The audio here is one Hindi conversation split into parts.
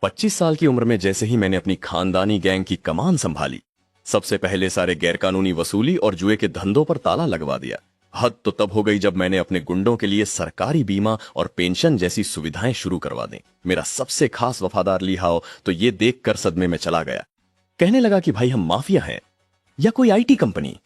25 साल की उम्र में जैसे ही मैंने अपनी खानदानी गैंग की कमान संभाली, सबसे पहले सारे गैरकानूनी वसूली और जुए के धंधों पर ताला लगवा दिया। हद तो तब हो गई जब मैंने अपने गुंडों के लिए सरकारी बीमा और पेंशन जैसी सुविधाएं शुरू करवा दी। मेरा सबसे खास वफादार ली हाओ तो ये देखकर सदमे में चला गया। कहने लगा कि भाई हम माफिया हैं या कोई आईटी कंपनी।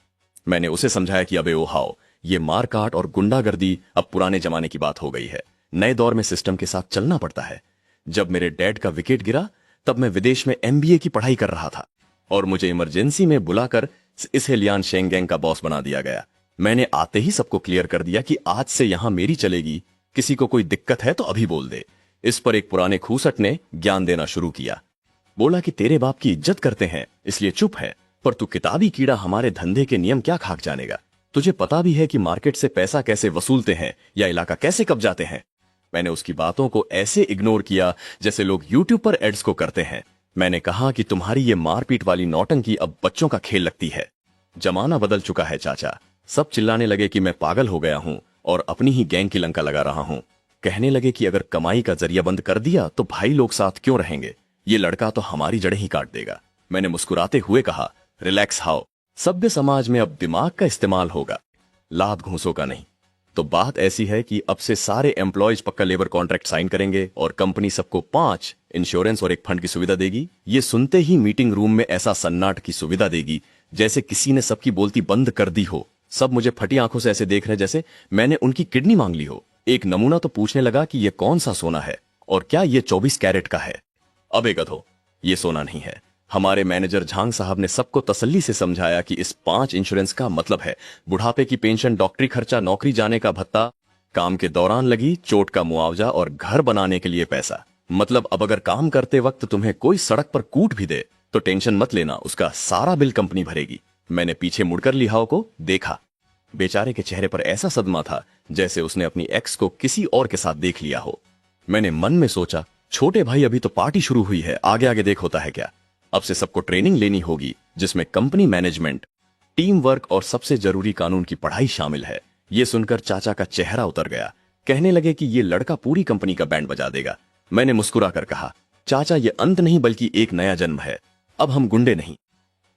मैंने उसे समझाया कि अबे ओ हाओ, ये मारकाट और गुंडागर्दी अब पुराने जमाने की बात हो गई है। नए दौर में सिस्टम के साथ चलना पड़ता है। जब मेरे डैड का विकेट गिरा तब मैं विदेश में एमबीए की पढ़ाई कर रहा था और मुझे इमरजेंसी में बुलाकर इस लियान शेंग गैंग का बॉस बना दिया गया। मैंने आते ही सबको क्लियर कर दिया कि आज से यहां मेरी चलेगी, किसी को कोई दिक्कत है तो अभी बोल दे। इस पर एक पुराने खूसट ने ज्ञान देना शुरू किया। बोला कि तेरे बाप की इज्जत करते हैं इसलिए चुप है, पर तू किताबी कीड़ा हमारे धंधे के नियम क्या खाक जानेगा। तुझे पता भी है कि मार्केट से पैसा कैसे वसूलते हैं या इलाका कैसे कब्जाते हैं। मैंने उसकी बातों को ऐसे इग्नोर किया जैसे लोग यूट्यूब पर एड्स को करते हैं। मैंने कहा कि तुम्हारी ये मारपीट वाली नौटंकी अब बच्चों का खेल लगती है। जमाना बदल चुका है चाचा। सब चिल्लाने लगे कि मैं पागल हो गया हूं और अपनी ही गैंग की लंका लगा रहा हूं। कहने लगे कि अगर कमाई का जरिया बंद कर दिया तो भाई लोग साथ क्यों रहेंगे, ये लड़का तो हमारी जड़ें ही काट देगा। मैंने मुस्कुराते हुए कहा, रिलैक्स हाओ, सभ्य समाज में अब दिमाग का इस्तेमाल होगा, लात घूंसों का नहीं। तो बात ऐसी है कि अब से सारे एम्प्लॉयज पक्का लेबर कॉन्ट्रैक्ट साइन करेंगे और कंपनी सबको 5 इंश्योरेंस और एक फंड की सुविधा देगी। ये सुनते ही मीटिंग रूम में ऐसा सन्नाट की सुविधा देगी जैसे किसी ने सबकी बोलती बंद कर दी हो। सब मुझे फटी आंखों से ऐसे देख रहे जैसे मैंने उनकी किडनी मांग ली हो। एक नमूना तो पूछने लगा कि ये कौन सा सोना है और क्या ये 24 कैरेट का है। अब एक गधो, ये सोना नहीं है। हमारे मैनेजर झांग साहब ने सबको तसल्ली से समझाया कि इस 5 इंश्योरेंस का मतलब है बुढ़ापे की पेंशन, डॉक्टरी खर्चा, नौकरी जाने का भत्ता, काम के दौरान लगी चोट का मुआवजा और घर बनाने के लिए पैसा। मतलब अब अगर काम करते वक्त तुम्हें कोई सड़क पर कूट भी दे तो टेंशन मत लेना, उसका सारा बिल कंपनी भरेगी। मैंने पीछे मुड़कर लिहाओ को देखा। बेचारे के चेहरे पर ऐसा सदमा था जैसे उसने अपनी एक्स को किसी और के साथ देख लिया हो। मैंने मन में सोचा, छोटे भाई अभी तो पार्टी शुरू हुई है, आगे आगे देख होता है क्या। अब से सबको ट्रेनिंग लेनी होगी जिसमें कंपनी मैनेजमेंट, टीम वर्क और सबसे जरूरी कानून की पढ़ाई शामिल है। ये सुनकर चाचा का चेहरा उतर गया। कहने लगे कि ये लड़का पूरी कंपनी का बैंड बजा देगा। मैंने मुस्कुराकर कहा, चाचा ये अंत नहीं बल्कि एक नया जन्म है। अब हम गुंडे नहीं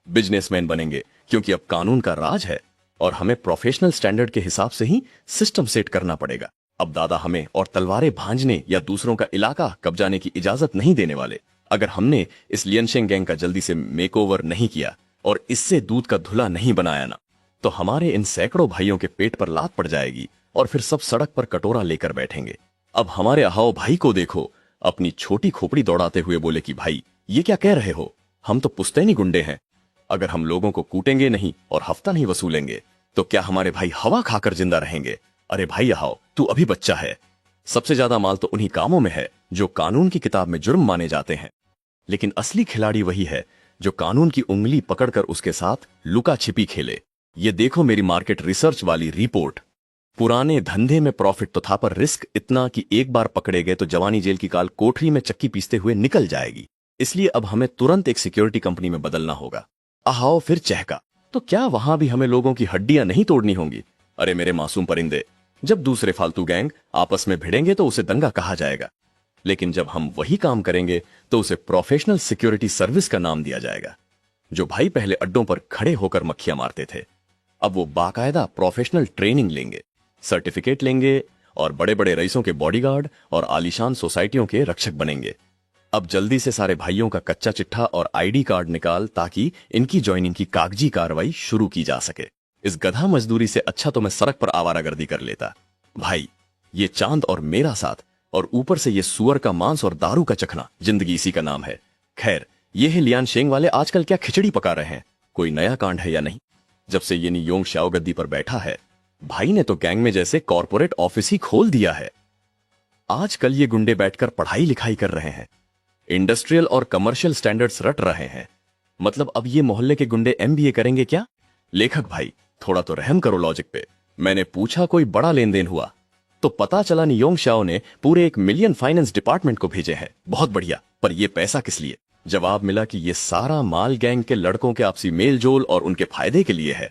बिजनेसमैन बनेंगे, क्योंकि अब कानून का राज है और हमें प्रोफेशनल स्टैंडर्ड के हिसाब से ही सिस्टम सेट करना पड़ेगा। अब दादा हमें और तलवारें भांजने या दूसरों का इलाका कब्जाने की इजाजत नहीं देने वाले। अगर हमने इस लियनशेंग गैंग का जल्दी से मेकओवर नहीं किया और इससे दूध का धुला नहीं बनाया ना, तो हमारे इन सैकड़ों भाइयों के पेट पर लात पड़ जाएगी और फिर सब सड़क पर कटोरा लेकर बैठेंगे। अब हमारे अहाओ भाई को देखो, अपनी छोटी खोपड़ी दौड़ाते हुए बोले कि भाई ये क्या कह रहे हो, हम तो पुश्तैनी गुंडे हैं। अगर हम लोगों को कूटेंगे नहीं और हफ्ता नहीं वसूलेंगे तो क्या हमारे भाई हवा खाकर जिंदा रहेंगे। अरे भाई अहाओ, तू अभी बच्चा है। सबसे ज्यादा माल तो उन्हीं कामों में है जो कानून की किताब में जुर्म माने जाते हैं, लेकिन असली खिलाड़ी वही है जो कानून की उंगली पकड़कर उसके साथ लुका छिपी खेले। ये देखो मेरी मार्केट रिसर्च वाली रिपोर्ट। पुराने धंधे में प्रॉफिट तो था, पर रिस्क इतना कि एक बार पकड़े गए तो जवानी जेल की काल कोठरी में चक्की पीसते हुए निकल जाएगी। इसलिए अब हमें तुरंत एक सिक्योरिटी कंपनी में बदलना होगा। अहाओ फिर चहका, तो क्या वहां भी हमें लोगों की हड्डियां नहीं तोड़नी होंगी। अरे मेरे मासूम परिंदे, जब दूसरे फालतू गैंग आपस में भिड़ेंगे तो उसे दंगा कहा जाएगा, लेकिन जब हम वही काम करेंगे तो उसे प्रोफेशनल सिक्योरिटी सर्विस का नाम दिया जाएगा। जो भाई पहले अड्डों पर खड़े होकर मक्खियां मारते थे, अब वो बाकायदा प्रोफेशनल ट्रेनिंग लेंगे, सर्टिफिकेट लेंगे और बड़े बड़े रईसों के बॉडीगार्ड और आलीशान सोसाइटियों के रक्षक बनेंगे। अब जल्दी से सारे भाइयों का कच्चा चिट्ठा और आईडी कार्ड निकाल ताकि इनकी ज्वाइनिंग की कागजी कार्रवाई शुरू की जा सके। इस गधा मजदूरी से अच्छा तो मैं सड़क पर आवारागर्दी कर लेता। भाई ये चांद और मेरा साथ और ऊपर से ये सुअर का मांस और दारू का चखना, जिंदगी इसी का नाम है। खैर ये है लियान शेंग वाले आजकल क्या खिचड़ी पका रहे हैं, कोई नया कांड है या नहीं। जब से ये योंग श्याओ गद्दी पर बैठा है, भाई ने तो गैंग में जैसे कॉर्पोरेट ऑफिस ही खोल दिया है। आजकल ये गुंडे बैठकर पढ़ाई लिखाई कर रहे हैं, इंडस्ट्रियल और कमर्शियल स्टैंडर्ड्स रट रहे हैं। मतलब अब ये मोहल्ले के गुंडे एमबीए करेंगे क्या। लेखक भाई थोड़ा तो रहम करो लॉजिक पे। मैंने पूछा कोई बड़ा लेन देन हुआ तो पता चला नियोंग श्याओ ने पूरे 1 मिलियन फाइनेंस डिपार्टमेंट को भेजे हैं। बहुत बढ़िया, पर यह पैसा किस लिए। जवाब मिला कि यह सारा माल गैंग के लड़कों के आपसी मेल जोल और उनके फायदे के लिए है।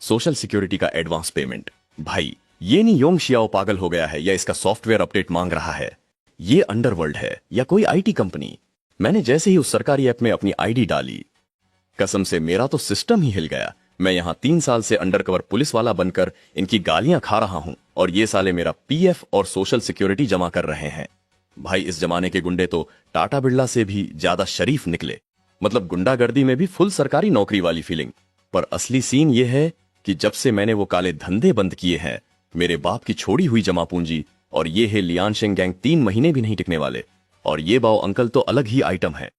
सोशल सिक्योरिटी का एडवांस पेमेंट। भाई ये नियोंग श्याओ पागल हो गया है या इसका सॉफ्टवेयर अपडेट मांग रहा है। ये अंडरवर्ल्ड है या कोई आईटी कंपनी। मैंने जैसे ही उस सरकारी ऐप में अपनी आईडी डाली, कसम से मेरा तो सिस्टम ही हिल गया। मैं यहां 3 साल से अंडरकवर पुलिस वाला बनकर इनकी गालियां खा रहा हूं और ये साले मेरा पीएफ और सोशल सिक्योरिटी जमा कर रहे हैं। भाई इस जमाने के गुंडे तो टाटा बिरला से भी ज्यादा शरीफ निकले। मतलब गुंडागर्दी में भी फुल सरकारी नौकरी वाली फीलिंग। पर असली सीन ये है कि जब से मैंने वो काले धंधे बंद किए हैं, मेरे बाप की छोड़ी हुई जमा पूंजी और ये है लियांशिंग गैंग 3 महीने भी नहीं टिकने वाले। और ये बाओ अंकल तो अलग ही आइटम है।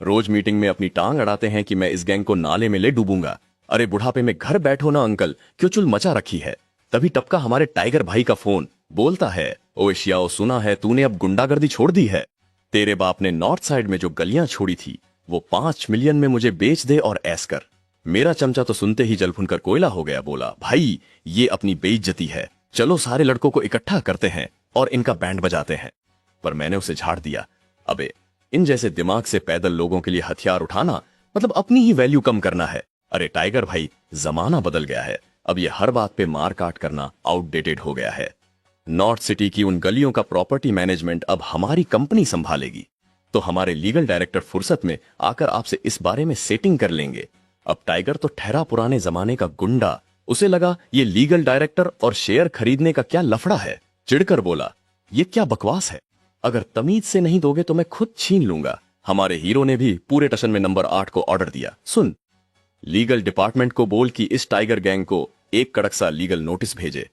रोज मीटिंग में अपनी टांग अड़ाते हैं कि मैं इस गैंग को नाले में ले डूबूंगा। अरे बुढ़ापे में घर बैठो ना अंकल, क्यों चुल मचा रखी है। तभी टपका हमारे टाइगर भाई का फोन, बोलता है, ओ एशियाओ सुना है तूने अब गुंडागर्दी छोड़ दी है। तेरे बाप ने नॉर्थ साइड में जो गलियां छोड़ी थी वो 5 मिलियन में मुझे बेच दे और ऐस कर। मेरा चमचा तो सुनते ही जल भुनकर कोयला हो गया। बोला, भाई ये अपनी बेइज्जती है, चलो सारे लड़कों को इकट्ठा करते हैं और इनका बैंड बजाते हैं। पर मैंने उसे झाड़ दिया। अबे इन जैसे दिमाग से पैदल लोगों के लिए हथियार उठाना मतलब अपनी ही वैल्यू कम करना है। अरे टाइगर भाई, जमाना बदल गया है। अब ये हर बात पे मार काट करना आउटडेटेड हो गया है। नॉर्थ सिटी की उन गलियों का प्रॉपर्टी मैनेजमेंट अब हमारी कंपनी संभालेगी। तो हमारे लीगल डायरेक्टर फुर्सत में आकर आपसे इस बारे में सेटिंग कर लेंगे। अब टाइगर तो ठहरा पुराने जमाने का गुंडा। उसे लगा ये लीगल डायरेक्टर और शेयर खरीदने का क्या लफड़ा है। चिढ़कर बोला, ये क्या बकवास है, अगर तमीज से नहीं दोगे तो मैं खुद छीन लूंगा। हमारे हीरो ने भी पूरे टशन में नंबर 8 को ऑर्डर दिया। सुन, लीगल डिपार्टमेंट को बोल कि इस टाइगर गैंग को एक कड़क सा लीगल नोटिस भेजे।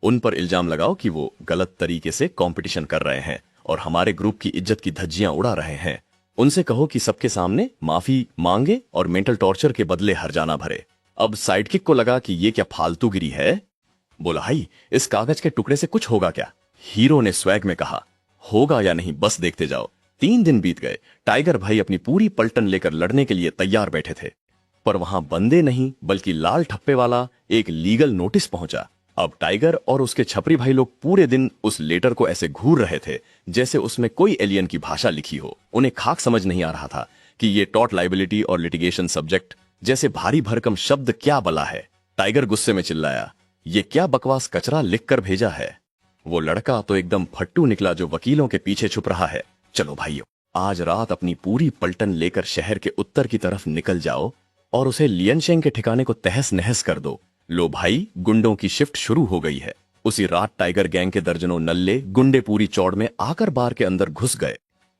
उन पर इल्जाम लगाओ कि वो गलत तरीके से कंपटीशन कर रहे हैं और हमारे ग्रुप की इज्जत की धज्जियां उड़ा रहे हैं। उनसे कहो कि सबके सामने माफी मांगे और मेंटल टॉर्चर के बदले हर्जाना भरे। अब साइडकिक को लगा कि ये क्या फालतूगिरी है। बोला, हाई इस कागज के टुकड़े से कुछ होगा क्या। हीरो ने स्वैग में कहा, होगा या नहीं बस देखते जाओ। 3 दिन बीत गए। टाइगर भाई अपनी पूरी पलटन लेकर लड़ने के लिए तैयार बैठे थे, पर वहां बंदे नहीं बल्कि लाल ठप्पे वाला एक लीगल नोटिस पहुंचा। अब टाइगर और उसके छपरी भाई लोग पूरे दिन उस लेटर को ऐसे घूर रहे थे जैसे उसमें कोई एलियन की भाषा लिखी हो। उन्हें खाक समझ नहीं आ रहा था कि ये टॉर्ट लाइबिलिटी और लिटिगेशन सब्जेक्ट जैसे भारी भरकम शब्द क्या बला है। टाइगर गुस्से में चिल्लाया, ये क्या बकवास कचरा लिख कर भेजा है। वो लड़का तो एकदम फट्टू निकला जो वकीलों के पीछे छुप रहा है। चलो भाइयों, आज रात अपनी पूरी पलटन लेकर शहर के उत्तर की तरफ निकल जाओ और उसे लियनशेंग के ठिकाने को तहस नहस कर दो। लो भाई, गुंडों की शिफ्ट शुरू हो गई है। उसी रात टाइगर गैंग के दर्जनों नल्ले गुंडे पूरी चौड़ में आकर बार के अंदर घुस गए,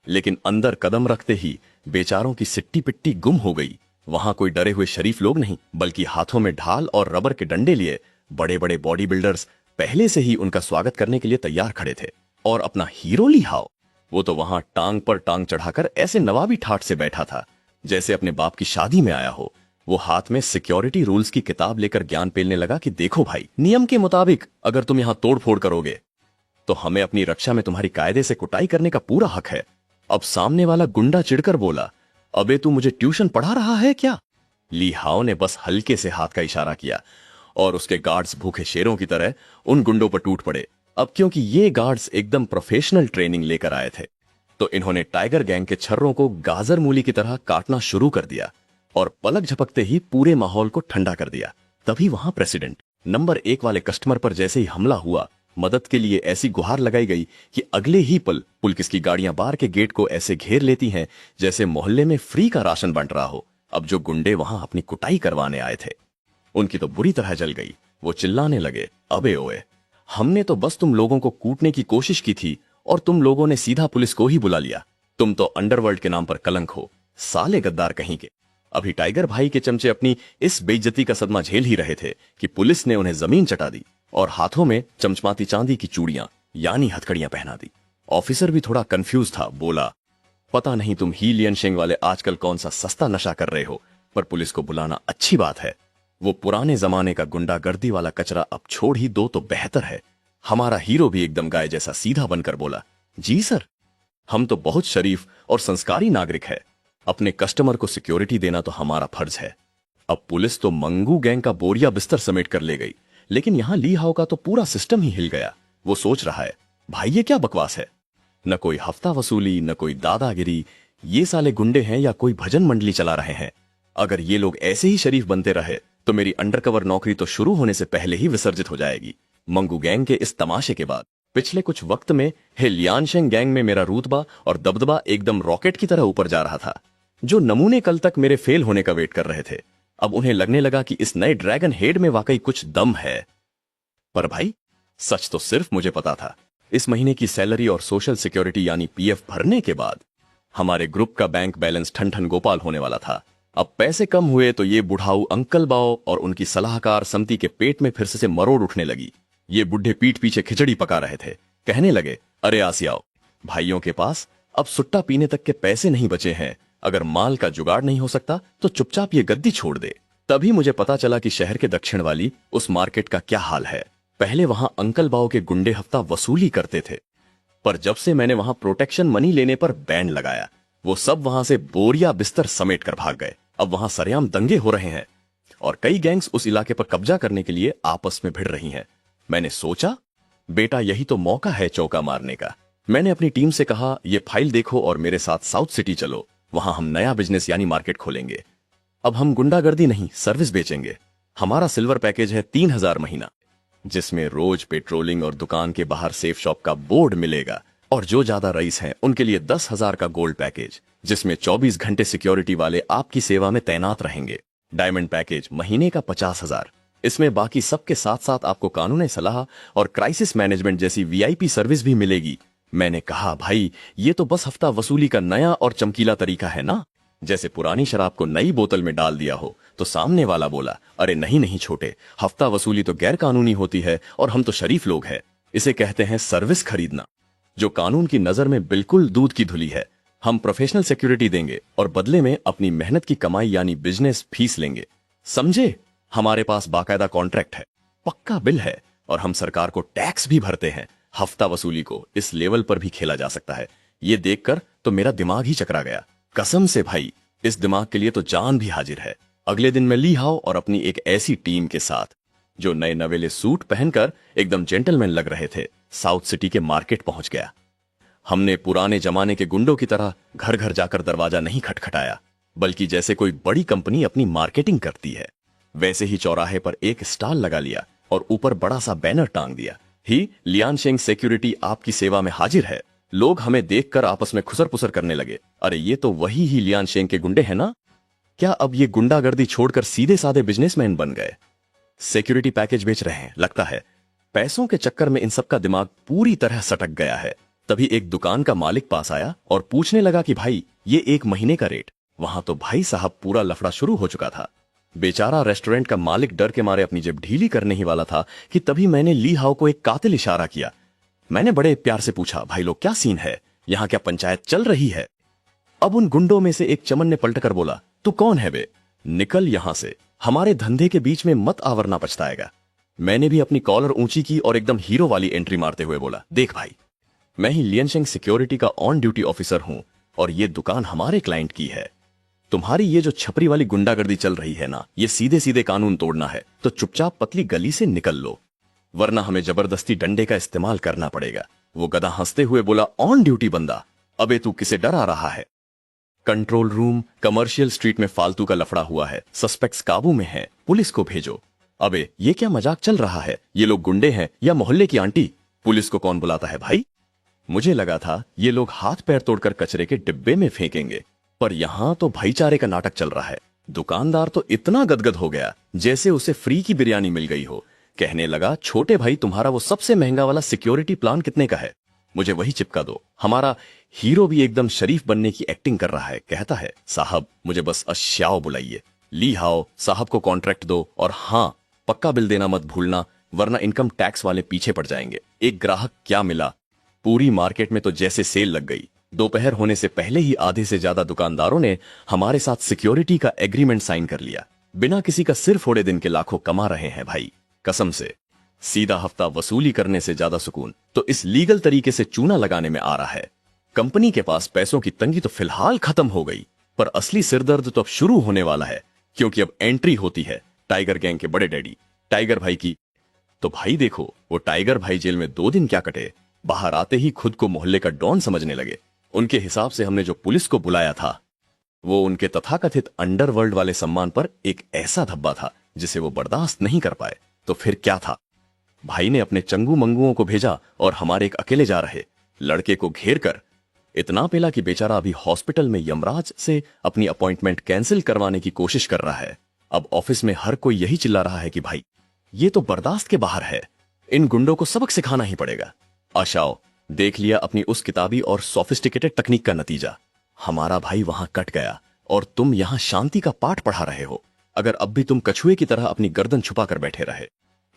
लेकिन अंदर कदम रखते ही बेचारों की सिट्टी पिट्टी गुम हो गई। वहां कोई डरे हुए शरीफ लोग नहीं, बल्कि हाथों में ढाल और रबर के डंडे लिए बड़े बड़े बॉडी बिल्डर्स पहले से ही उनका स्वागत करने के लिए तैयार खड़े थे। और अपना हीरो ली हाओ, वो तो वहां टांग पर टांग चढ़ाकर ऐसे नवाबी ठाठ से बैठा था जैसे अपने बाप की शादी में आया हो। वो हाथ में सिक्योरिटी रूल्स की किताब लेकर ज्ञान पेलने लगा कि देखो भाई, नियम के मुताबिक अगर तुम यहां तोड़फोड़ करोगे तो हमें अपनी रक्षा में तुम्हारी कायदे से कुटाई करने का पूरा हक है। अब सामने वाला गुंडा चिढ़कर बोला, अबे तू मुझे ट्यूशन पढ़ा रहा है क्या। ली हाओ ने बस हल्के से हाथ का इशारा किया और उसके गार्ड्स भूखे शेरों की तरह उन गुंडों पर टूट पड़े। अब क्योंकि ये गार्ड्स एकदम प्रोफेशनल ट्रेनिंग लेकर आए थे, तो इन्होंने टाइगर गैंग के छर्रों को गाजर मूली की तरह काटना शुरू कर दिया और पलक झपकते ही पूरे माहौल को ठंडा कर दिया। तभी वहां प्रेसिडेंट नंबर 1 वाले कस्टमर पर जैसे ही हमला हुआ, मदद के लिए ऐसी गुहार लगाई गई कि अगले ही पल पुलिस की गाड़ियां बार के गेट को ऐसे घेर लेती हैं जैसे मोहल्ले में फ्री का राशन बंट रहा हो। अब जो गुंडे वहां अपनी कुटाई करवाने आए थे, उनकी तो बुरी तरह जल गई। वो चिल्लाने लगे, अबे ओए, हमने तो बस तुम लोगों को कूटने की कोशिश की थी और तुम लोगों ने सीधा पुलिस को ही बुला लिया। तुम तो अंडरवर्ल्ड के नाम पर कलंक हो, साले गद्दार कहीं के। अभी टाइगर भाई के चमचे अपनी इस बेइज्जती का सदमा झेल ही रहे थे कि पुलिस ने उन्हें जमीन चटा दी और हाथों में चमचमाती चांदी की चूड़ियां यानी हथकड़ियां पहना दी। ऑफिसर भी थोड़ा कंफ्यूज था। बोला, पता नहीं तुम ही लियनशेंग वाले आजकल कौन सा सस्ता नशा कर रहे हो, पर पुलिस को बुलाना अच्छी बात है। वो पुराने जमाने का गुंडागर्दी वाला कचरा अब छोड़ ही दो तो बेहतर है। हमारा हीरो भी एकदम गाय जैसा सीधा बनकर बोला, जी सर, हम तो बहुत शरीफ और संस्कारी नागरिक है। अपने कस्टमर को सिक्योरिटी देना तो हमारा फर्ज है। अब पुलिस तो मंगू गैंग का बोरिया बिस्तर समेट कर ले गई, लेकिन यहां ली हाओ का तो पूरा सिस्टम ही हिल गया। वो सोच रहा है, भाई ये क्या बकवास है, न कोई हफ्ता वसूली न कोई दादागिरी। ये साले गुंडे हैं या कोई भजन मंडली चला रहे हैं। अगर ये लोग ऐसे ही शरीफ बनते रहे तो मेरी अंडरकवर नौकरी तो शुरू होने से पहले ही विसर्जित हो जाएगी। मंगू गैंग के इस तमाशे के बाद पिछले कुछ वक्त में हे लियांशेंग गैंग में मेरा रुतबा और दबदबा एकदम रॉकेट की तरह ऊपर जा रहा था। जो नमूने कल तक मेरे फेल होने का वेट कर रहे थे, अब उन्हें लगने लगा कि इस नए ड्रैगन हेड में वाकई कुछ दम है। पर भाई, सच तो सिर्फ मुझे पता था। इस महीने की सैलरी और सोशल सिक्योरिटी यानी पीएफ भरने के बाद हमारे ग्रुप का बैंक बैलेंस ठन ठन गोपाल होने वाला था। अब पैसे कम हुए तो ये बुढ़ाऊ अंकल बाओ और उनकी सलाहकार समती के पेट में फिर से मरोड़ उठने लगी। ये बुढ़े पीठ पीछे खिचड़ी पका रहे थे। कहने लगे, अरे आसियाओ, भाइयों के पास अब सुट्टा पीने तक के पैसे नहीं बचे हैं। अगर माल का जुगाड़ नहीं हो सकता तो चुपचाप ये गद्दी छोड़ दे। तभी मुझे पता चला कि शहर के दक्षिण वाली उस मार्केट का क्या हाल है। पहले वहां अंकल बाओ के गुंडे हफ्ता वसूली करते थे, पर जब से मैंने वहां प्रोटेक्शन मनी लेने पर बैन लगाया, वो सब वहां से बोरिया बिस्तर समेट कर भाग गए। अब वहां सरेआम दंगे हो रहे हैं और कई गैंग्स उस इलाके पर कब्जा करने के लिए आपस में भिड़ रही हैं। मैंने सोचा, बेटा यही तो मौका है चौका मारने का। मैंने अपनी टीम से कहा, ये फाइल देखो और मेरे साथ साउथ सिटी चलो, वहां हम नया बिजनेस यानी मार्केट खोलेंगे। अब हम गुंडागर्दी नहीं, सर्विस बेचेंगे। हमारा सिल्वर पैकेज है 3,000 महीना, जिसमें रोज पेट्रोलिंग और दुकान के बाहर सेफ शॉप का बोर्ड मिलेगा। और जो ज्यादा रईस हैं उनके लिए 10,000 का गोल्ड पैकेज, जिसमें 24 घंटे सिक्योरिटी वाले आपकी सेवा में तैनात रहेंगे। डायमंड पैकेज महीने का 50,000। इसमें बाकी सबके साथ साथ आपको कानूनी सलाह और क्राइसिस मैनेजमेंट जैसी वीआईपी सर्विस भी मिलेगी। मैंने कहा, भाई ये तो बस हफ्ता वसूली का नया और चमकीला तरीका है ना। जैसे पुरानी शराब को नई बोतल में डाल दिया हो। तो सामने वाला बोला, अरे नहीं नहीं छोटे, हफ्ता वसूली तो गैर कानूनी होती है और हम तो शरीफ लोग हैं। इसे कहते हैं सर्विस खरीदना, जो कानून की नजर में बिल्कुल दूध की धुली है। हम प्रोफेशनल सिक्योरिटी देंगे और बदले में अपनी मेहनत की कमाई यानी बिजनेस फीस लेंगे। समझे? हमारे पास बाकायदा कॉन्ट्रैक्ट है, पक्का बिल है और हम सरकार को टैक्स भी भरते हैं। हफ्ता वसूली को इस लेवल पर भी खेला जा सकता है। ये देखकर तो मेरा दिमाग ही चकरा गया। कसम से भाई, इस दिमाग के लिए तो जान भी हाजिर है। अगले दिन मैं ली हाओ और अपनी एक ऐसी टीम के साथ, जो नए नवेले सूट पहनकर एकदम जेंटलमैन लग रहे थे, साउथ सिटी के मार्केट पहुंच गया। हमने पुराने जमाने के गुंडों की तरह घर घर जाकर दरवाजा नहीं खटखटाया, बल्कि जैसे कोई बड़ी कंपनी अपनी मार्केटिंग करती है वैसे ही चौराहे पर एक स्टॉल लगा लिया और ऊपर बड़ा सा बैनर टांग दिया, ही लियांशेंग सिक्योरिटी आपकी सेवा में हाजिर है। लोग हमें देखकर आपस में खुसर पुसर करने लगे, अरे ये तो वही ही लियांशेंग के गुंडे हैं ना। क्या अब ये गुंडागर्दी छोड़कर सीधे साधे बिजनेसमैन बन गए? सिक्योरिटी पैकेज बेच रहे हैं लगता है। पैसों के चक्कर में इन सबका दिमाग पूरी तरह सटक गया है। तभी एक दुकान का मालिक पास आया और पूछने लगा कि भाई ये 1 महीने का रेट। वहां तो भाई साहब पूरा लफड़ा शुरू हो चुका था। बेचारा रेस्टोरेंट का मालिक डर के मारे अपनी जेब ढीली करने ही वाला था कि तभी मैंने ली हाओ को एक कातिल इशारा किया। मैंने बड़े प्यार से पूछा, भाई लोग क्या सीन है, यहां क्या पंचायत चल रही है? अब उन गुंडों में से एक चमन ने पलटकर बोला, तू कौन है बे? निकल यहां से, हमारे धंधे के बीच में मत आवरना पछताएगा। मैंने भी अपनी कॉलर ऊंची की और एकदम हीरो वाली एंट्री मारते हुए बोला, देख भाई, मैं ही लियांशेंग सिक्योरिटी का ऑन ड्यूटी ऑफिसर हूं और ये दुकान हमारे क्लाइंट की है। तुम्हारी ये जो छपरी वाली गुंडागर्दी चल रही है ना, ये सीधे सीधे कानून तोड़ना है तो चुपचाप पतली गली से निकल लो, वरना हमें जबरदस्ती डंडे का इस्तेमाल करना पड़ेगा। वो गधा हंसते हुए बोला, ऑन ड्यूटी बंदा, अबे तू किसे डरा रहा है? कंट्रोल रूम, कमर्शियल स्ट्रीट में फालतू का लफड़ा हुआ है, सस्पेक्ट्स काबू में है, पुलिस को भेजो। अबे ये क्या मजाक चल रहा है? ये लोग गुंडे हैं या मोहल्ले की आंटी? पुलिस को कौन बुलाता है भाई? मुझे लगा था ये लोग हाथ पैर तोड़कर कचरे के डिब्बे में फेंकेंगे, पर यहां तो भाईचारे का नाटक चल रहा है। दुकानदार तो इतना गदगद हो गया जैसे उसे फ्री की बिरयानी मिल गई हो। कहने लगा, छोटे भाई तुम्हारा वो सबसे महंगा वाला सिक्योरिटी प्लान कितने का है? मुझे वही चिपका दो। हमारा हीरो भी एकदम शरीफ बनने की एक्टिंग कर रहा है। कहता है, साहब मुझे बस अश्याओ बुलाइए, ली हाओ साहब को कॉन्ट्रैक्ट दो और हाँ, पक्का बिल देना मत भूलना, वरना इनकम टैक्स वाले पीछे पड़ जाएंगे। एक ग्राहक क्या मिला, पूरी मार्केट में तो जैसे सेल लग गई। दोपहर होने से पहले ही आधे से ज्यादा दुकानदारों ने हमारे साथ सिक्योरिटी का एग्रीमेंट साइन कर लिया। बिना किसी का सिर फोड़े दिन के लाखों कमा रहे हैं भाई, कसम से। सीधा हफ्ता वसूली करने से ज्यादा सुकून तो इस लीगल तरीके से चूना लगाने में आ रहा है। कंपनी के पास पैसों की तंगी तो फिलहाल खत्म हो गई, पर असली सिरदर्द तो अब शुरू होने वाला है, क्योंकि अब एंट्री होती है टाइगर गैंग के बड़े डैडी टाइगर भाई की। तो भाई देखो, वो टाइगर भाई जेल में 2 दिन क्या कटे, बाहर आते ही खुद को मोहल्ले का डॉन समझने लगे। उनके हिसाब से हमने जो पुलिस को बुलाया था वो उनके तथाकथित अंडरवर्ल्ड वाले सम्मान पर एक ऐसा धब्बा था जिसे वो बर्दाश्त नहीं कर पाए। तो फिर क्या था? भाई ने अपने चंगू मंगुओं को भेजा और हमारे एक अकेले जा रहे लड़के को घेर कर इतना पेला कि बेचारा अभी हॉस्पिटल में यमराज से अपनी अपॉइंटमेंट कैंसिल करवाने की कोशिश कर रहा है। अब ऑफिस में हर कोई यही चिल्ला रहा है कि भाई ये तो बर्दाश्त के बाहर है, इन गुंडों को सबक सिखाना ही पड़ेगा। आशाओ, देख लिया अपनी उस किताबी और सोफिस्टिकेटेड तकनीक का नतीजा। हमारा भाई वहां कट गया और तुम यहां शांति का पाठ पढ़ा रहे हो। अगर अब भी तुम कछुए की तरह अपनी गर्दन छुपा कर बैठे रहे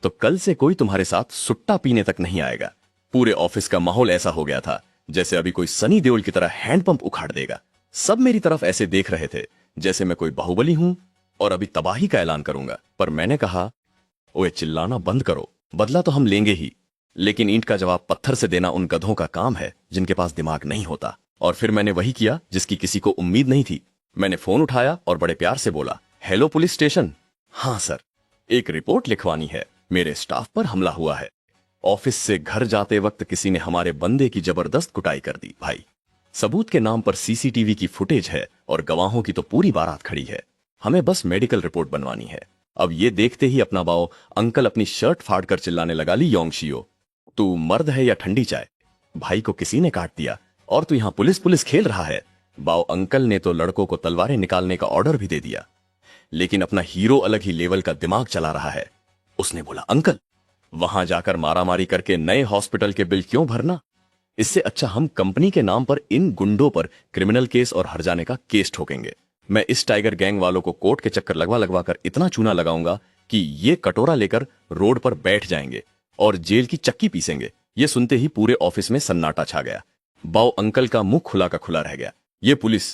तो कल से कोई तुम्हारे साथ सुट्टा पीने तक नहीं आएगा। पूरे ऑफिस का माहौल ऐसा हो गया था जैसे अभी कोई सनी देओल की तरह हैंडपंप उखाड़ देगा। सब मेरी तरफ ऐसे देख रहे थे जैसे मैं कोई बाहुबली हूं और अभी तबाही का ऐलान करूंगा। पर मैंने कहा, ओए चिल्लाना बंद करो, बदला तो हम लेंगे ही, लेकिन ईंट का जवाब पत्थर से देना उन गधों का काम है जिनके पास दिमाग नहीं होता। और फिर मैंने वही किया जिसकी किसी को उम्मीद नहीं थी। मैंने फोन उठाया और बड़े प्यार से बोला, हेलो पुलिस स्टेशन। हाँ सर, एक रिपोर्ट लिखवानी है, मेरे स्टाफ पर हमला हुआ है। ऑफिस से घर जाते वक्त किसी ने हमारे बंदे की जबरदस्त कुटाई कर दी। भाई, सबूत के नाम पर सीसीटीवी की फुटेज है और गवाहों की तो पूरी बारात खड़ी है। हमें बस मेडिकल रिपोर्ट बनवानी है। अब ये देखते ही अपना बाओ अंकल अपनी शर्ट फाड़ कर चिल्लाने लगा, ली योंगशियो, तू मर्द है या ठंडी चाय? भाई को किसी ने काट दिया और तू यहां पुलिस पुलिस खेल रहा है। बाओ अंकल ने तो लड़कों को तलवारें निकालने का ऑर्डर भी दे दिया, लेकिन अपना हीरो अलग ही लेवल का दिमाग चला रहा है। उसने बोला, अंकल वहां जाकर मारामारी करके नए हॉस्पिटल के बिल क्यों भरना? इससे अच्छा हम कंपनी के नाम पर इन गुंडों पर क्रिमिनल केस और हर्जाने का केस ठोकेंगे। मैं इस टाइगर गैंग वालों को कोर्ट के चक्कर लगवा लगवा कर इतना चूना लगाऊंगा कि ये कटोरा लेकर रोड पर बैठ जाएंगे और जेल की चक्की पीसेंगे। ये सुनते ही पूरे ऑफिस में सन्नाटा छा गया। बाओ अंकल का मुंह खुला का खुला रह गया। ये पुलिस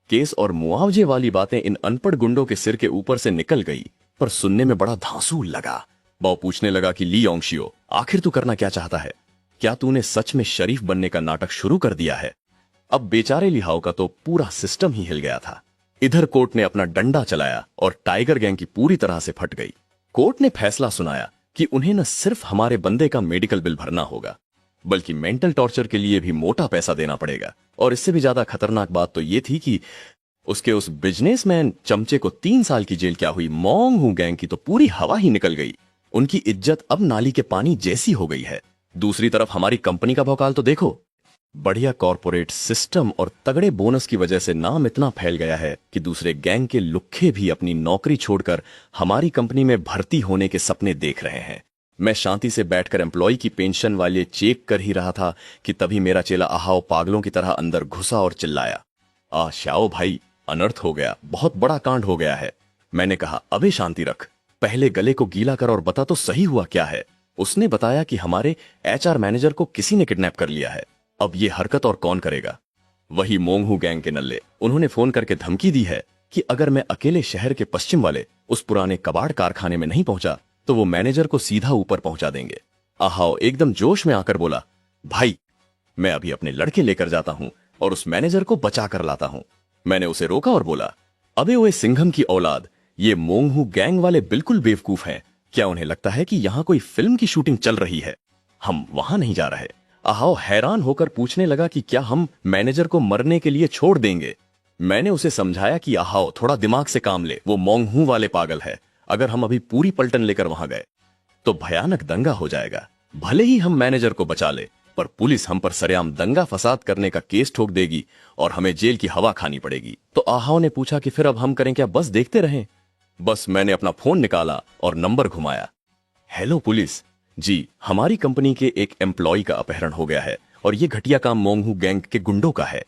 केस और मुआवजे वाली बातें इन अनपढ़ गुंडों के सिर के ऊपर से निकल गई, पर सुनने में बड़ा धांसू लगा। बाओ पूछने लगा कि ली योंगशियो, आखिर तू करना क्या चाहता है? क्या तूने सच में शरीफ बनने का नाटक शुरू कर दिया है? अब बेचारे लिहाओ का तो पूरा सिस्टम ही हिल गया था। इधर कोर्ट ने अपना डंडा चलाया और टाइगर गैंग की पूरी तरह से फट गई। कोर्ट ने फैसला सुनाया कि उन्हें न सिर्फ हमारे बंदे का मेडिकल बिल भरना होगा, बल्कि मेंटल टॉर्चर के लिए भी मोटा पैसा देना पड़ेगा। और इससे भी ज्यादा खतरनाक बात तो यह थी कि उसके उस बिजनेसमैन चमचे को 3 साल की जेल क्या हुई, मोंग हू गैंग की तो पूरी हवा ही निकल गई। उनकी इज्जत अब नाली के पानी जैसी हो गई है। दूसरी तरफ हमारी कंपनी का भौकाल तो देखो। बढ़िया कॉर्पोरेट सिस्टम और तगड़े बोनस की वजह से नाम इतना फैल गया है कि दूसरे गैंग के लुक्खे भी अपनी नौकरी छोड़कर हमारी कंपनी में भर्ती होने के सपने देख रहे हैं। मैं शांति से बैठकर एम्प्लॉय की पेंशन वाले चेक कर ही रहा था कि तभी मेरा चेला आहाओ पागलों की तरह अंदर घुसा और चिल्लाया, शाओ भाई, अनर्थ हो गया, बहुत बड़ा कांड हो गया है। मैंने कहा, अबे शांति रख, पहले गले को गीला कर और बता तो सही हुआ क्या है। उसने बताया कि हमारे एचआर मैनेजर को किसी ने किडनैप कर लिया है। अब ये हरकत और कौन करेगा? वही मोंगहू गैंग के नल्ले। उन्होंने फोन करके धमकी दी है कि अगर मैं अकेले शहर के पश्चिम वाले उस पुराने कबाड़ कारखाने में नहीं पहुंचा तो वो मैनेजर को सीधा ऊपर पहुंचा देंगे। आहाओ एकदम जोश में आकर बोला, भाई मैं अभी अपने लड़के लेकर जाता हूं और उस मैनेजर को बचा कर लाता हूं। मैंने उसे रोका और बोला, अबे ओए सिंघम की औलाद, ये मोंगहू गैंग वाले बिल्कुल बेवकूफ हैं। क्या उन्हें लगता है कि यहां कोई फिल्म की शूटिंग चल रही है? हम वहां नहीं जा रहे। आहाओ हैरान होकर पूछने लगा कि क्या हम मैनेजर को मरने के लिए छोड़ देंगे? मैंने उसे समझाया कि आहाओ थोड़ा दिमाग से काम ले, वो मोंगहू वाले पागल है। अगर हम अभी पूरी पलटन लेकर वहां गए तो भयानक दंगा हो जाएगा। भले ही हम मैनेजर को बचा ले, पर पुलिस हम पर सरेआम दंगा फसाद करने का केस ठोक देगी और हमें जेल की हवा खानी पड़ेगी। तो आहाओ ने पूछा कि फिर अब हम करें क्या, बस देखते रहें? बस मैंने अपना फोन निकाला और नंबर घुमाया। हेलो पुलिस जी, हमारी कंपनी के एक एम्प्लॉय का अपहरण हो गया है और ये घटिया काम मोंगहू गैंग के गुंडों का है।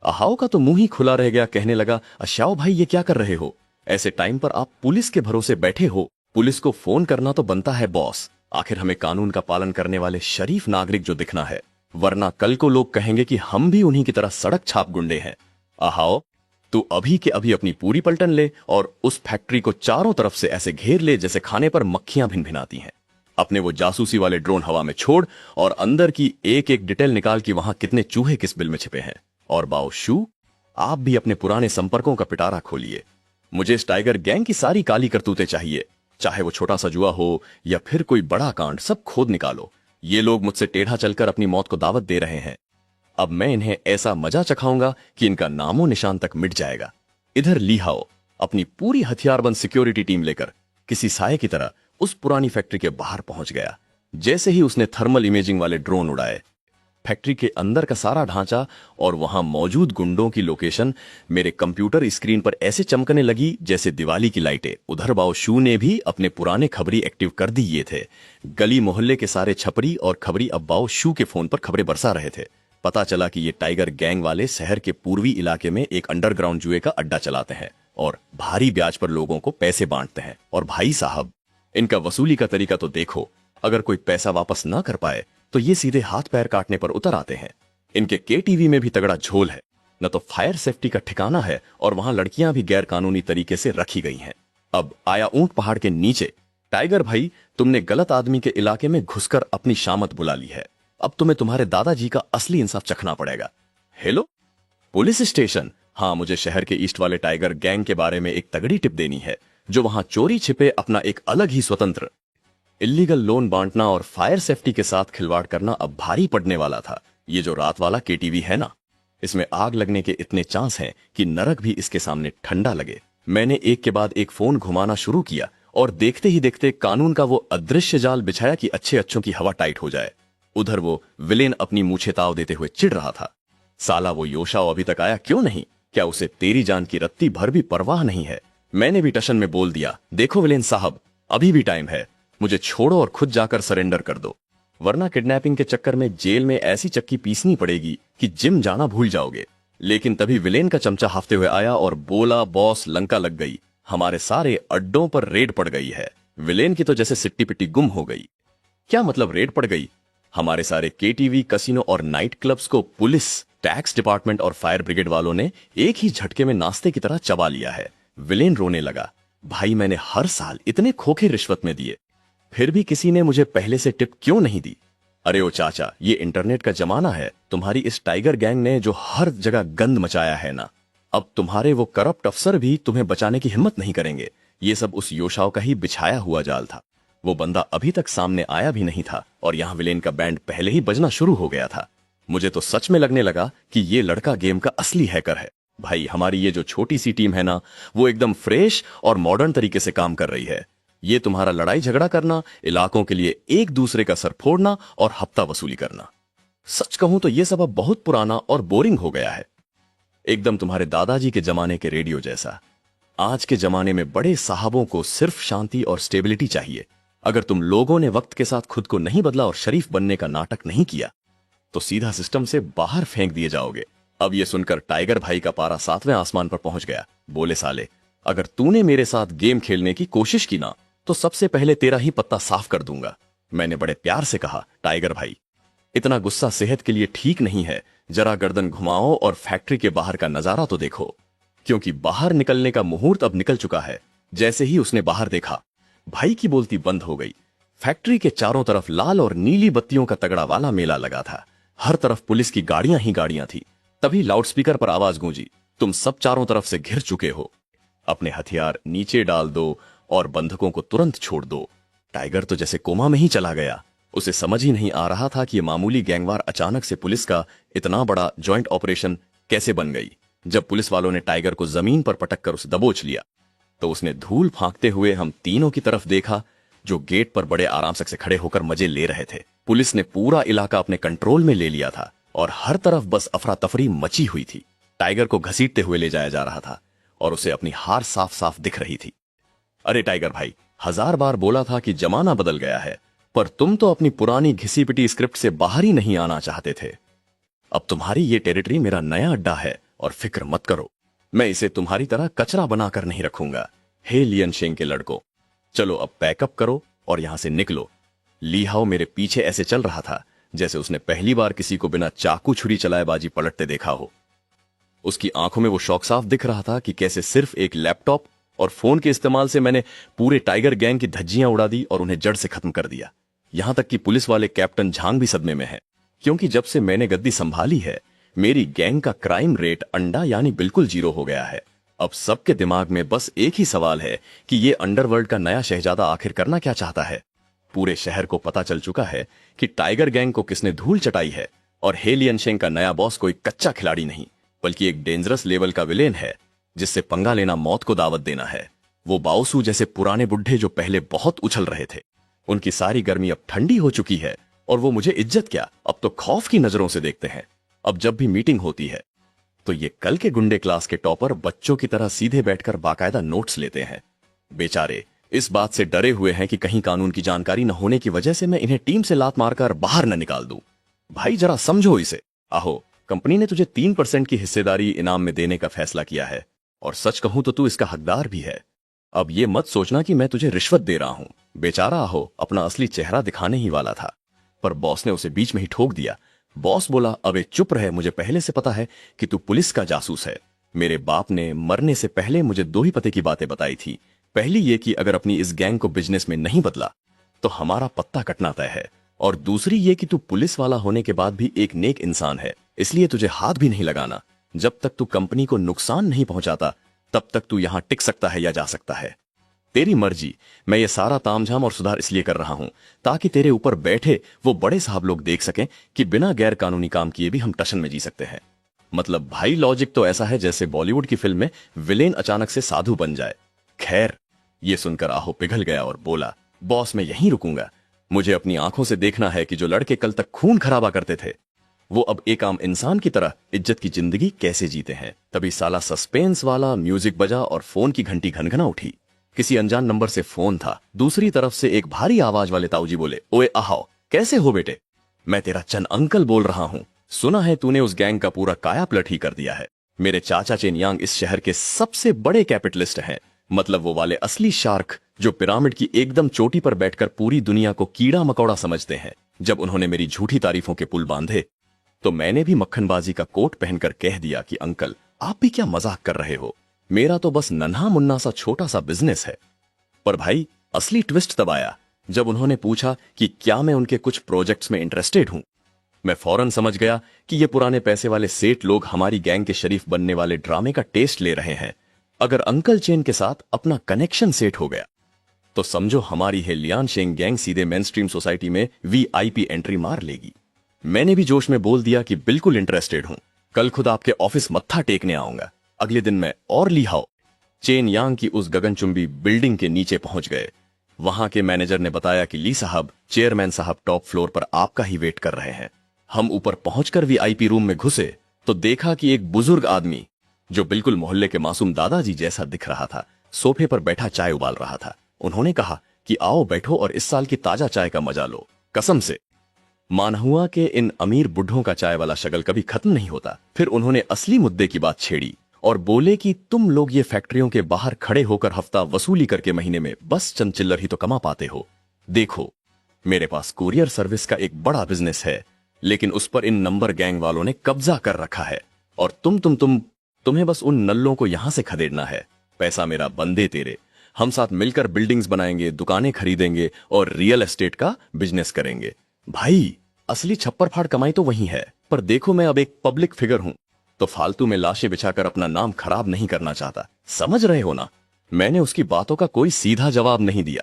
आहाओ का तो मुंह ही खुला रह गया, कहने लगा, अशाओ भाई ये क्या कर रहे हो? ऐसे टाइम पर आप पुलिस के भरोसे बैठे हो। पुलिस को फोन करना तो बनता है बॉस। आखिर हमें कानून का पालन करने वाले शरीफ नागरिक जो दिखना है, वरना कल को लोग कहेंगे कि हम भी उन्हीं की तरह सड़क छाप गुंडे हैं। आहाओ तू अभी के अभी अपनी पूरी पलटन ले और उस फैक्ट्री को चारों तरफ से ऐसे घेर ले जैसे खाने पर मक्खियां भिनभिनाती हैं। अपने वो जासूसी वाले ड्रोन हवा में छोड़ और अंदर की एक एक डिटेल निकाल कि वहां कितने चूहे किस बिल में छिपे हैं। और बाओ शू, आप भी अपने पुराने संपर्कों का पिटारा खोलिए। मुझे इस टाइगर गैंग की सारी काली करतूतें चाहिए, चाहे वो छोटा सा जुआ हो या फिर कोई बड़ा कांड, सब खोद निकालो। ये लोग मुझसे टेढ़ा चलकर अपनी मौत को दावत दे रहे हैं। अब मैं इन्हें ऐसा मजा चखाऊंगा कि इनका नामो निशान तक मिट जाएगा। इधर लीहाओ अपनी पूरी हथियारबंद सिक्योरिटी टीम लेकर किसी साये की तरह उस पुरानी फैक्ट्री के बाहर पहुंच गया। जैसे ही उसने थर्मल इमेजिंग वाले ड्रोन उड़ाए, फैक्ट्री के अंदर का सारा ढांचा और वहां मौजूद गुंडों की लोकेशन मेरे कंप्यूटर स्क्रीन पर ऐसे चमकने लगी जैसे दिवाली की लाइटें। उधर बाओशू ने भी अपने पुराने खबरी एक्टिव कर दिए थे। गली मोहल्ले के सारे छपरी और खबरी अब बाओशू के फोन पर खबरें बरसा रहे थे। पता चला कि ये टाइगर गैंग वाले शहर के पूर्वी इलाके में एक अंडरग्राउंड जुए का अड्डा चलाते हैं और भारी ब्याज पर लोगों को पैसे बांटते हैं। और भाई साहब, इनका वसूली का तरीका तो देखो। अगर कोई पैसा वापस ना कर पाए तो ये सीधे हाथ पैर काटने पर उतर आते हैं। इनके केटीवी में भी तगड़ा झोल है, न तो फायर सेफ्टी का ठिकाना है और वहां लड़कियां भी गैर कानूनी तरीके से रखी गई हैं। अब आया ऊंट पहाड़ के नीचे। टाइगर भाई, तुमने गलत आदमी के इलाके में घुसकर अपनी शामत बुला ली है। अब तुम्हें तुम्हारे दादाजी का असली इंसाफ चखना पड़ेगा। Hello police station. हाँ, मुझे शहर के ईस्ट वाले टाइगर गैंग के बारे में एक तगड़ी टिप देनी है, जो वहां चोरी छिपे अपना एक अलग ही स्वतंत्र इलीगल लोन बांटना और फायर सेफ्टी के साथ खिलवाड़ करना अब भारी पड़ने वाला था। ये जो रात वाला केटीवी है ना, इसमें आग लगने के इतने चांस हैं कि नरक भी इसके सामने ठंडा लगे। मैंने एक के बाद एक फोन घुमाना शुरू किया और देखते ही देखते कानून का वो अदृश्य जाल बिछाया कि अच्छे अच्छों की हवा टाइट हो जाए। उधर वो विलेन अपनी मूछे ताव देते हुए चिढ़ रहा था। साला वो योशाओ अभी तक आया क्यों नहीं? क्या उसे तेरी जान की रत्ती भर भी परवाह नहीं है? मैंने भी टशन में बोल दिया, देखो विलेन साहब, अभी भी टाइम है, मुझे छोड़ो और खुद जाकर सरेंडर कर दो, वरना किडनैपिंग के चक्कर में जेल में ऐसी चक्की पीसनी पड़ेगी कि जिम जाना भूल जाओगे। लेकिन तभी विलेन का चमचा हाफते हुए आया और बोला, बॉस लंका लग गई, हमारे सारे अड्डों पर रेड पड़ गई है। विलेन की तो जैसे सिट्टी पिट्टी गुम हो गई। क्या मतलब रेड पड़ गई? हमारे सारे केटीवी, कसिनो और नाइट क्लब्स को पुलिस, टैक्स डिपार्टमेंट और फायर ब्रिगेड वालों ने एक ही झटके में नाश्ते की तरह चबा लिया है। विलेन रोने लगा, भाई मैंने हर साल इतने खोखे रिश्वत में दिए, फिर भी किसी ने मुझे पहले से टिप क्यों नहीं दी? अरे ओ चाचा, ये इंटरनेट का जमाना है। तुम्हारी इस टाइगर गैंग ने जो हर जगह गंद मचाया है ना, अब तुम्हारे वो करप्ट अफसर भी तुम्हें बचाने की हिम्मत नहीं करेंगे। ये सब उस योशाओ का ही बिछाया हुआ जाल था। वो बंदा अभी तक सामने आया भी नहीं था और यहाँ विलेन का बैंड पहले ही बजना शुरू हो गया था। मुझे तो सच में लगने लगा कि ये लड़का गेम का असली हैकर है। भाई, हमारी ये जो छोटी सी टीम है ना, वो एकदम फ्रेश और मॉडर्न तरीके से काम कर रही है। ये तुम्हारा लड़ाई झगड़ा करना, इलाकों के लिए एक दूसरे का सर फोड़ना और हफ्ता वसूली करना, सच कहूं तो ये सब अब बहुत पुराना और बोरिंग हो गया है, एकदम तुम्हारे दादाजी के जमाने के रेडियो जैसा। आज के जमाने में बड़े साहबों को सिर्फ शांति और स्टेबिलिटी चाहिए। अगर तुम लोगों ने वक्त के साथ खुद को नहीं बदला और शरीफ बनने का नाटक नहीं किया तो सीधा सिस्टम से बाहर फेंक दिए जाओगे। अब ये सुनकर टाइगर भाई का पारा 7वें आसमान पर पहुंच गया। बोले, साले, अगर तूने मेरे साथ गेम खेलने की कोशिश की ना तो सबसे पहले तेरा ही पत्ता साफ कर दूंगा। मैंने बड़े प्यार से कहा, टाइगर भाई, इतना गुस्सा सेहत के लिए ठीक नहीं है। जरा गर्दन घुमाओ और फैक्ट्री के बाहर का नजारा तो देखो, क्योंकि बाहर निकलने का मुहूर्त अब निकल चुका है। जैसे ही उसने बाहर देखा, भाई की बोलती बंद हो गई। फैक्ट्री के चारों तरफ लाल और नीली बत्तियों का तगड़ा वाला मेला लगा था। हर तरफ पुलिस की गाड़ियां ही गाड़ियां थी। तभी लाउडस्पीकर पर आवाज गूंजी, तुम सब चारों तरफ से घिर चुके हो, अपने हथियार नीचे डाल दो और बंधकों को तुरंत छोड़ दो। टाइगर तो जैसे कोमा में ही चला गया। उसे समझ ही नहीं आ रहा था कि ये मामूली गैंगवार अचानक से पुलिस का इतना बड़ा जॉइंट ऑपरेशन कैसे बन गई। जब पुलिस वालों ने टाइगर को जमीन पर पटक कर उसे दबोच लिया तो उसने धूल फांकते हुए हम तीनों की तरफ देखा, जो गेट पर बड़े आराम से खड़े होकर मजे ले रहे थे। पुलिस ने पूरा इलाका अपने कंट्रोल में ले लिया था और हर तरफ बस अफरा तफरी मची हुई थी। टाइगर को घसीटते हुए ले जाया जा रहा था और उसे अपनी हार साफ साफ दिख रही थी। अरे टाइगर भाई, 1000 बार बोला था कि जमाना बदल गया है, पर तुम तो अपनी पुरानी घिसी पिटी स्क्रिप्ट से बाहर ही नहीं आना चाहते थे। अब तुम्हारी ये टेरिटरी मेरा नया अड्डा है और फिक्र मत करो, मैं इसे तुम्हारी तरह कचरा बनाकर नहीं रखूंगा। हे लियन शेंग के लड़कों, चलो अब पैकअप करो और यहां से निकलो। लीहाओ मेरे पीछे ऐसे चल रहा था जैसे उसने पहली बार किसी को बिना चाकू छुरी चलाए बाजी पलटते देखा हो। उसकी आंखों में वो शौक साफ दिख रहा था कि कैसे सिर्फ एक लैपटॉप और फोन के इस्तेमाल से मैंने पूरे टाइगर गैंग की धज्जियां उड़ा दी और उन्हें जड़ से खत्म कर दिया। यहां तक कि पुलिस वाले कैप्टन झांग भी सदमे में है, क्योंकि जब से मैंने गद्दी संभाली है मेरी गैंग का क्राइम रेट अंडा यानी बिल्कुल 0 हो गया है। अब सबके दिमाग में बस एक ही सवाल है कि ये अंडरवर्ल्ड का नया शहजादा आखिर करना क्या चाहता है। पूरे शहर को पता चल चुका है कि टाइगर गैंग को किसने धूल चटाई है और हे लियन शेंग का नया बॉस कोई कच्चा खिलाड़ी नहीं बल्कि एक डेंजरस लेवल का विलेन है जिससे पंगा लेना मौत को दावत देना है। वो बाओसू जैसे पुराने बुढ़े जो पहले बहुत उछल रहे थे, उनकी सारी गर्मी अब ठंडी हो चुकी है और वो मुझे इज्जत क्या, अब तो खौफ की नजरों से देखते हैं। अब जब भी मीटिंग होती है तो ये कल के गुंडे क्लास के टॉपर बच्चों की तरह सीधे बैठकर बाकायदा नोट्स लेते हैं। बेचारे इस बात से डरे हुए हैं कि कहीं कानून की जानकारी न होने की वजह से मैं इन्हें टीम से लात मारकर बाहर न निकाल दूं। भाई जरा समझो इसे। आहो, कंपनी ने तुझे 3% की हिस्सेदारी इनाम में देने का फैसला किया है और सच कहूं तो तू इसका हकदार भी है। अब ये मत सोचना कि मैं तुझे रिश्वत दे रहा हूं। बेचारा आहो अपना असली चेहरा दिखाने ही वाला था, पर बॉस ने उसे बीच में ही ठोक दिया। बॉस बोला, अबे चुप रहे, मुझे पहले से पता है कि तू पुलिस का जासूस है। मेरे बाप ने मरने से पहले मुझे 2 ही पते की बातें बताई थी। पहली ये कि अगर अपनी इस गैंग को बिजनेस में नहीं बदला तो हमारा पत्ता कटना तय है, और दूसरी ये कि तू पुलिस वाला होने के बाद भी एक नेक इंसान है, इसलिए तुझे हाथ भी नहीं लगाना। जब तक तू कंपनी को नुकसान नहीं पहुंचाता तब तक तू यहां टिक सकता है या जा सकता है। तेरी मर्जी। मैं ये सारा तामझाम और सुधार इसलिए कर रहा हूं ताकि तेरे ऊपर बैठे वो बड़े साहब लोग देख सकें कि बिना गैर कानूनी काम किए भी हम टशन में जी सकते हैं। मतलब भाई लॉजिक तो ऐसा है जैसे बॉलीवुड की फिल्म में विलेन अचानक से साधु बन जाए। खैर, ये सुनकर आहो पिघल गया और बोला, बॉस मैं यहीं रुकूंगा। मुझे अपनी आंखों से देखना है कि जो लड़के कल तक खून खराबा करते थे वो अब एक आम इंसान की तरह इज्जत की जिंदगी कैसे जीते हैं। तभी साला सस्पेंस वाला म्यूजिक बजा और फोन की घंटी घनघना उठी। किसी अनजान नंबर से फोन था। दूसरी तरफ से एक भारी आवाज वाले ताऊजी बोले, ओए आहाओ, कैसे हो बेटे? मैं तेरा चंद अंकल बोल रहा हूं। सुना है तूने उस गैंग का पूरा काया पलट ही कर दिया है। मेरे चाचा चेन यांग इस शहर के सबसे बड़े कैपिटलिस्ट हैं। मतलब वो वाले असली शार्क जो पिरामिड की एकदम चोटी पर बैठकर पूरी दुनिया को कीड़ा मकोड़ा समझते हैं। जब उन्होंने मेरी झूठी तारीफों के पुल बांधे तो मैंने भी मक्खनबाजी का कोट पहनकर कह दिया कि अंकल आप भी क्या मजाक कर रहे हो, मेरा तो बस नन्हा मुन्ना सा छोटा सा बिजनेस है। पर भाई असली ट्विस्ट तब आया जब उन्होंने पूछा कि क्या मैं उनके कुछ प्रोजेक्ट्स में इंटरेस्टेड हूं। मैं फौरन समझ गया कि ये पुराने पैसे वाले सेठ लोग हमारी गैंग के शरीफ बनने वाले ड्रामे का टेस्ट ले रहे हैं। अगर अंकल चेन के साथ अपना कनेक्शन सेट हो गया तो समझो हमारी है लियान शेंग गैंग सीधे मेन स्ट्रीम सोसाइटी में वीआईपी एंट्री मार लेगी। मैंने भी जोश में बोल दिया कि बिल्कुल इंटरेस्टेड हूं, कल खुद आपके ऑफिस मत्था टेकने आऊंगा। अगले दिन मैं और लीहाओ चेन यांग की उस गगनचुंबी बिल्डिंग के नीचे पहुंच गए। वहां के मैनेजर ने बताया कि ली साहब, चेयरमैन साहब टॉप फ्लोर पर आपका ही वेट कर रहे हैं। हम ऊपर पहुंचकर वीआईपी रूम में घुसे तो देखा कि एक बुजुर्ग आदमी जो बिल्कुल मोहल्ले के मासूम दादाजी जैसा दिख रहा था, सोफे पर बैठा चाय उबाल रहा था। उन्होंने कहा कि आओ बैठो और इस साल की ताजा चाय का मजा लो। कसम से मानहुआ के इन अमीर बुढ़ों का चाय वाला शगल कभी खत्म नहीं होता। फिर उन्होंने असली मुद्दे की बात छेड़ी और बोले कि तुम लोग ये फैक्ट्रियों के बाहर खड़े होकर हफ्ता वसूली करके महीने में बस चंद चिल्लर ही तो कमा पाते हो। देखो, मेरे पास कुरियर सर्विस का एक बड़ा बिजनेस है, लेकिन उस पर इन नंबर गैंग वालों ने कब्जा कर रखा है और तुम्हें बस उन नल्लों को यहां से खदेड़ना है। पैसा मेरा, बंदे तेरे। हम साथ मिलकर बिल्डिंग्स बनाएंगे, दुकानें खरीदेंगे और रियल एस्टेट का बिजनेस करेंगे। भाई असली छप्पर फाड़ कमाई तो वही है, पर देखो मैं अब एक पब्लिक फिगर हूं तो फालतू में लाशें बिछाकर अपना नाम खराब नहीं करना चाहता। समझ रहे हो ना? मैंने उसकी बातों का कोई सीधा जवाब नहीं दिया,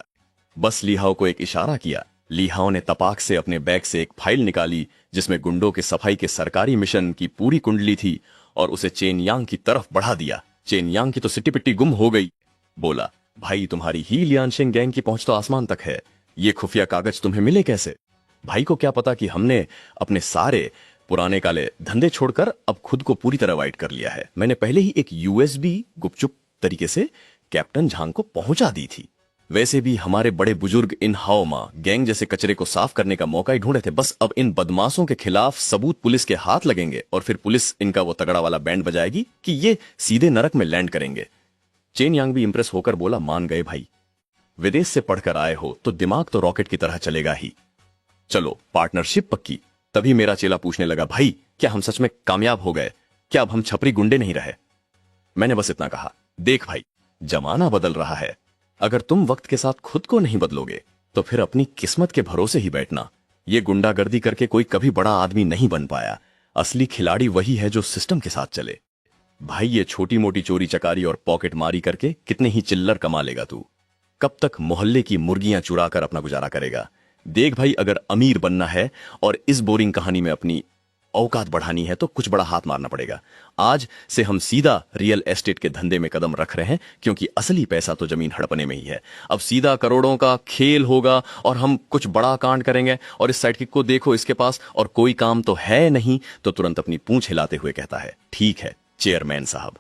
बस लीहाओ को एक इशारा किया। लीहाओ ने तपाक से अपने बैग से एक फाइल निकाली जिसमें गुंडों के सफाई के सरकारी मिशन की पूरी कुंडली थी और उसे चेन यांग की तरफ बढ़ा दिया। चेन यांग की तो सिट्टी पिट्टी गुम हो गई। बोला, भाई तुम्हारी ही लियानशेंग गैंग की पहुंच तो आसमान तक है, ये खुफिया कागज तुम्हें मिले कैसे? भाई को क्या पता कि हमने अपने सारे पुराने काले धंधे छोड़कर अब खुद को पूरी तरह वाइट कर लिया है। मैंने पहले ही एक यूएसबी गुपचुप तरीके से कैप्टन झांग को पहुंचा दी थी। वैसे भी हमारे बड़े बुजुर्ग इन हाओमा गैंग जैसे कचरे को साफ करने का मौका ही ढूंढे थे। बस अब इन बदमाशों के खिलाफ सबूत पुलिस के हाथ लगेंगे और फिर पुलिस इनका वो तगड़ा वाला बैंड बजाएगी कि ये सीधे नरक में लैंड करेंगे। चेन यांग भी इंप्रेस होकर बोला, मान गए भाई, विदेश से पढ़कर आए हो तो दिमाग तो रॉकेट की तरह चलेगा ही। चलो पार्टनरशिप पक्की। तभी मेरा चेला पूछने लगा, भाई क्या हम सच में कामयाब हो गए? क्या अब हम छपरी गुंडे नहीं रहे? मैंने बस इतना कहा, देख भाई, जमाना बदल रहा है। अगर तुम वक्त के साथ खुद को नहीं बदलोगे तो फिर अपनी किस्मत के भरोसे ही बैठना। ये गुंडागर्दी करके कोई कभी बड़ा आदमी नहीं बन पाया। असली खिलाड़ी वही है जो सिस्टम के साथ चले। भाई ये छोटी मोटी चोरी चकारी और पॉकेट मारी करके कितने ही चिल्लर कमा लेगा तू? कब तक मोहल्ले की मुर्गियां चुरा कर अपना गुजारा करेगा? देख भाई, अगर अमीर बनना है और इस बोरिंग कहानी में अपनी औकात बढ़ानी है तो कुछ बड़ा हाथ मारना पड़ेगा। आज से हम सीधा रियल एस्टेट के धंधे में कदम रख रहे हैं, क्योंकि असली पैसा तो जमीन हड़पने में ही है। अब सीधा करोड़ों का खेल होगा और हम कुछ बड़ा कांड करेंगे। और इस साइड किक को देखो, इसके पास और कोई काम तो है नहीं, तो तुरंत अपनी पूंछ हिलाते हुए कहता है, ठीक है चेयरमैन साहब।